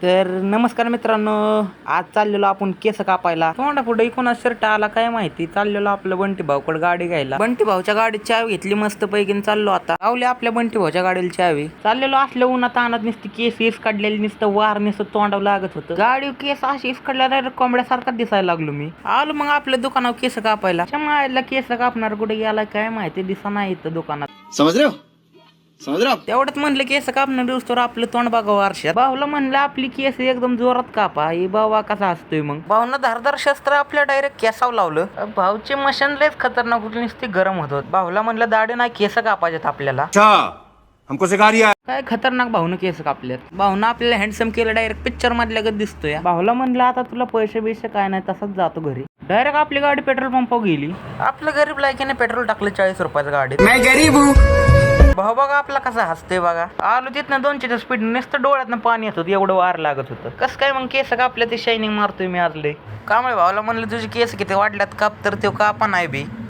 तर नमस्कार मित्रांनो, आज चाललेलो आपण केस कापायला. तोंडा पुढे इकून शर्ट आला काय माहिती. चाललेलो आपलं बंटी भाऊकडे गाडी घ्यायला. बंटी भाऊच्या गाडीत चावी घेतली मस्त पैकी चाललो आता. लावले आपल्या बंटी भाऊच्या गाडीला चावी. चाललेलो असल्या उन्हात आणत नुसती केस काढलेली नुसतं वार नुसतं तोंडावर लागत होतं. गाडी केस अशी काढल्या कोंबड्यासारखा दिसायला लागलो मी. आलो मग आपल्या दुकानावर केस कापायला. मायला केस कापणार कुठे गेला काय माहिती, दिसा नाही इथं दुकानात. समझ रहे हो तेवढ्यात म्हणलं केस कापणं दिवसतोर आपलं तोंड बघावं आरशात. भाऊला म्हणलं आपली केस एकदम जोरात कापा. हे बाबा कसा असतोय मग. भाऊनं धारदार शस्त्र आपल्या डायरेक्ट केसावर लावलं. भाऊचे मशीन लयच खतरनाक होती, नुसती गरम होत. भाऊला म्हणलं दाढी नाही केस कापायच्यात आपल्याला. हमको सिखा रिया काय खतरनाक भाऊनं केस कापल्यात. भाऊनं आपल्याला हँडसम केलं, डायरेक्ट पिक्चर मधल्या गत दिसतोय. भाऊला म्हणलं आता तुला पैसे बिसे काय नाही, तसंच जातो घरी. डायरेक्ट आपली गाडी पेट्रोल पंपावर गेली. आपलं गरीब लायकीने पेट्रोल टाकलं 40 रुपयाचं गाडीत. मैं गरीब हूँ. भाऊ बघा आपला कसा हसते बघा. आलो तिथनं 200च्या स्पीड नुसतं डोळ्यातनं पाणी येत होतं, एवढं वार लागत होतं. कसं काय मग केस कापल्या ते शायनिंग मारतोय मी आज लय. कांबळे भाऊला म्हणलं तुझे केस किती वाढल्यात काप, तर तो कापा नाही बी.